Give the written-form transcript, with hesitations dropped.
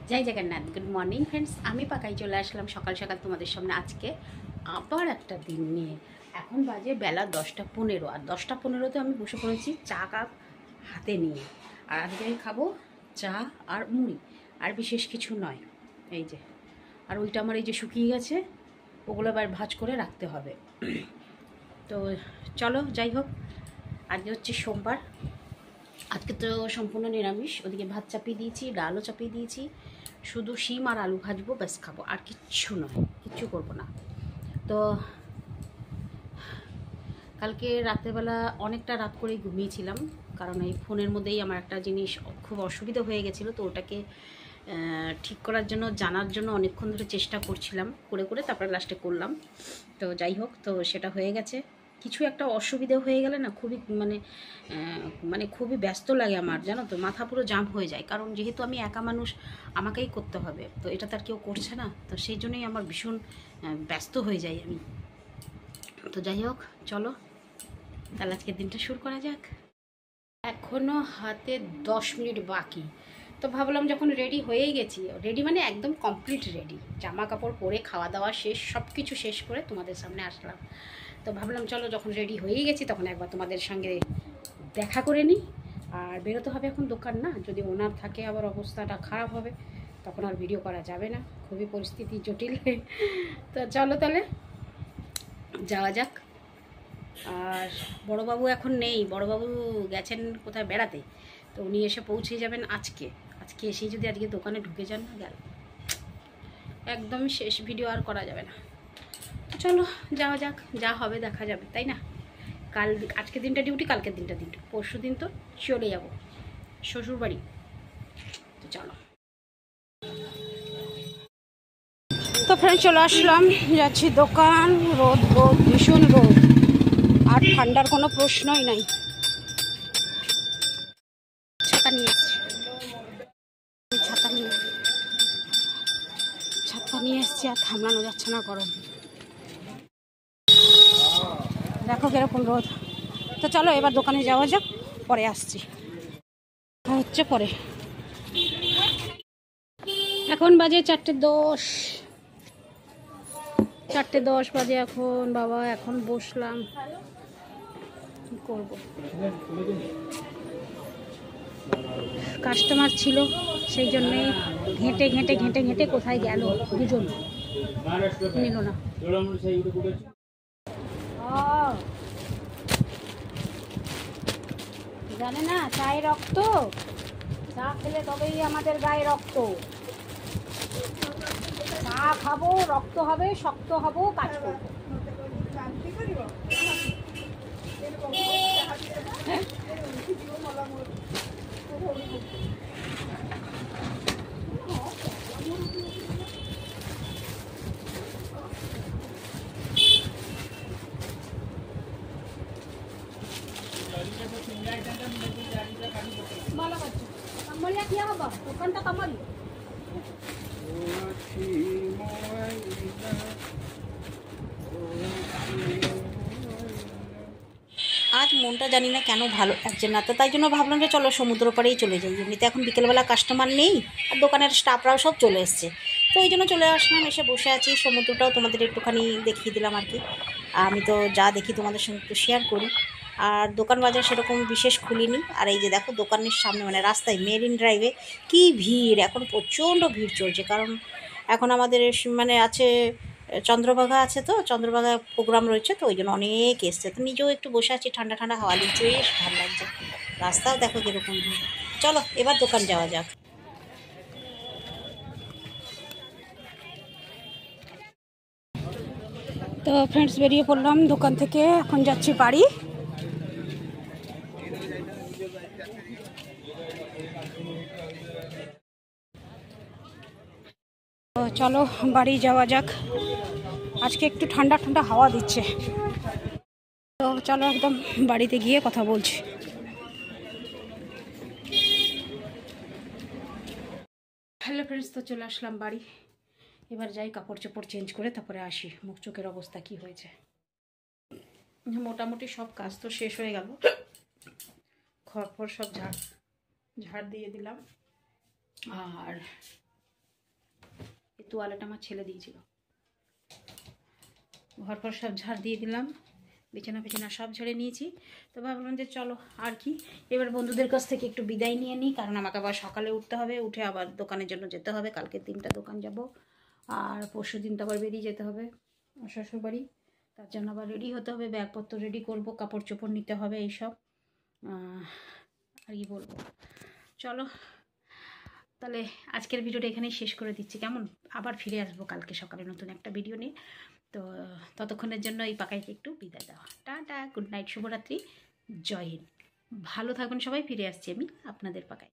জয় Jagannath. Good morning friends, আমি পাকাই চলে আসলাম সকাল সকাল তোমাদের সামনে আজকে আবার একটা দিন নিয়ে। এখন বাজে বেলা 10টা 15, আর 10টা 15তে আমি বসে পড়েছি চা কাপ হাতে নিয়ে। আর আজকে আমি খাবো চা আর মুড়ি, আর বিশেষ কিছু নয়। এই যে, আর ওইটা আমার এই যে শুকিয়ে গেছে, ওগুলো আবার ভাজ করে রাখতে হবে। তো চলো, যাই হোক, আজকে হচ্ছে সোমবার। আজকে তো সম্পূর্ণ নিরামিষ। ওদিকে ভাত চাপিয়ে দিয়েছি, ডালও চাপিয়ে দিয়েছি, শুধু শিম আর আলু ভাজবো, ব্যাস খাবো, আর কিচ্ছু নয়, কিচ্ছু করবো না। তো কালকে রাত্রেবেলা অনেকটা রাত করেই ঘুমিয়েছিলাম, কারণ এই ফোনের মধ্যেই আমার একটা জিনিস খুব অসুবিধা হয়ে গেছিলো। তো ওটাকে ঠিক করার জন্য, জানার জন্য অনেকক্ষণ ধরে চেষ্টা করছিলাম, করে করে তারপরে লাস্টে করলাম। তো যাই হোক, তো সেটা হয়ে গেছে। কিছু একটা অসুবিধা হয়ে গেলে না খুবই মানে খুবই ব্যস্ত লাগে আমার, জানো তো, মাথা পুরো জাম হয়ে যায়। কারণ যেহেতু আমি একা মানুষ, আমাকেই করতে হবে, তো এটা তো আর কেউ করছে না। তো সেই জন্যই আমার ভীষণ ব্যস্ত হয়ে যাই আমি। তো যাই হোক, চলো তাহলে আজকের দিনটা শুরু করা যাক। এখনও হাতে 10 মিনিট বাকি। তো ভাবলাম যখন রেডি হয়েই গেছি, রেডি মানে একদম কমপ্লিট রেডি, জামা কাপড় পরে খাওয়া দাওয়া শেষ, সব কিছু শেষ করে তোমাদের সামনে আসলাম। তো ভাবলাম চলো, যখন রেডি হয়েই গেছি তখন একবার তোমাদের সঙ্গে দেখা করে নিই। আর বেরোতে হবে এখন দোকান, না যদি ওনার থাকে আবার অবস্থাটা খারাপ হবে, তখন আর ভিডিও করা যাবে না, খুবই পরিস্থিতি জটিল। তো চলো তাহলে যাওয়া যাক। আর বড়বাবু এখন নেই, বড়বাবু গেছেন কোথায় বেড়াতে। তো উনি এসে পৌঁছে যাবেন আজকে। আজকে এসেই যদি আজকে দোকানে ঢুকে যান, না গেল একদমই শেষ, ভিডিও আর করা যাবে না। তো চলো যাওয়া যাক, যা হবে দেখা যাবে, তাই না? কাল আজকের দিনটা ডিউটি, কালকের দিনটা ডিউটি, পরশু দিন তো চলে যাব শ্বশুর বাড়ি। তো চলো। তো ফ্রেন্ড চলে আসলাম, যাচ্ছি দোকান। রোদ রোদ, ভীষণ রোদ, আর ঠান্ডার কোনো প্রশ্নই নাই। ছাতা নিয়ে এসছি, ছাতা নিয়ে এসছি, আর থামলানো যাচ্ছে না গরম। দেখো কিরকম রোদ। তো চলো এবার দোকানে যাওয়া যাক, পরে আসছি, হচ্ছে পরে। এখন বাজে 4:10, 4:10 বাজে এখন। বাবা এখন বসলাম, কি করব, কাস্টমার ছিল, সেই জন্যেই ঘেঁটে ঘেঁটে ঘেঁটে ঘেঁটে কোথায় গেল দুজন, নিল না। জানে না চাই রক্ত, চা খেলে তবেই আমাদের গায়ে রক্ত। চা খাবো, রক্ত হবে, শক্ত হবো, কাজ করবো। ভালো করছো, কামালিয়া কি হবো, দোকানটা কামালি। আজ মনটা জানি না কেন ভালো লাগছে না, তো তাই জন্য ভাবলাম যে চলো সমুদ্র পাড়েই চলে যাই। এমনিতে এখন বিকেলবেলা কাস্টমার নেই, আর দোকানের স্টাফরাও সব চলে এসছে। তো ওই জন্য চলে আসলাম, এসে বসে আছি। সমুদ্রটাও তোমাদের একটুখানি দেখিয়ে দিলাম আর কি। আমি তো যা দেখি তোমাদের সঙ্গে একটু শেয়ার করি। আর দোকান বাজার সেরকম বিশেষ খুলিনি। আর এই যে দেখো দোকানের সামনে মানে রাস্তায় মেরিন ড্রাইভে কি ভিড়, এখন প্রচণ্ড ভিড় চলছে। কারণ এখন আমাদের মানে আছে চন্দ্রভাগা আছে, তো চন্দ্রভাগায় প্রোগ্রাম রয়েছে, তো ওই জন্য অনেক এসছে। তো নিজেও একটু বসে আছি, ঠান্ডা ঠান্ডা হাওয়া দিচ্ছে, বেশ ভালো লাগছে। রাস্তাও দেখো কীরকম ভিড়। চলো এবার দোকান যাওয়া যাক। তো ফ্রেন্ডস বেরিয়ে পড়লাম দোকান থেকে, এখন যাচ্ছি বাড়ি। তো চলো বাড়ি যাওয়া যাক। আজকে একটু ঠান্ডা ঠান্ডা হাওয়া দিচ্ছে। তো চলো একদম বাড়িতে গিয়ে কথা বলছি। হ্যালো ফ্রেন্ডস, তো চলে আসলাম বাড়ি। এবার যাই কাপড় চোপড় চেঞ্জ করে তারপরে আসি। মুখ চোখের অবস্থা কি হয়েছে, মোটামুটি সব কাজ তো শেষ হয়ে গেল। খড় সব ঝাড় দিয়ে দিলাম। আর তোয়ালেটা আমার ছেলে দিয়েছিল। ঘর ফর সব ঝাড় দিয়ে দিলাম, বিছানা ফিছানা সব ঝেড়ে নিয়েছি। তো ভাবলাম যে চলো আর কি, এবার বন্ধুদের কাছ থেকে একটু বিদায় নিয়ে নিই, কারণ আমাকে আবার সকালে উঠতে হবে, উঠে আবার দোকানের জন্য যেতে হবে। কালকের দিনটা দোকান যাব, আর পরশু দিন তো আবার বেরিয়ে যেতে হবে শ্বশুরবাড়ি। তার জন্য আবার রেডি হতে হবে, ব্যাগপত্র রেডি করব, কাপড় চোপড় নিতে হবে, এইসব আর কি বলবো। চলো তাহলে আজকের ভিডিওটা এখানেই শেষ করে দিচ্ছি, কেমন? আবার ফিরে আসবো কালকে সকালে নতুন একটা ভিডিও নিয়ে। তো ততক্ষণের জন্য এই পাকাইকে একটু বিদায় দেওয়া। টাটা, গুড নাইট, শুভরাত্রি, জয় হিন্দ। ভালো থাকবেন সবাই। ফিরে আসছি আমি আপনাদের পাকাই।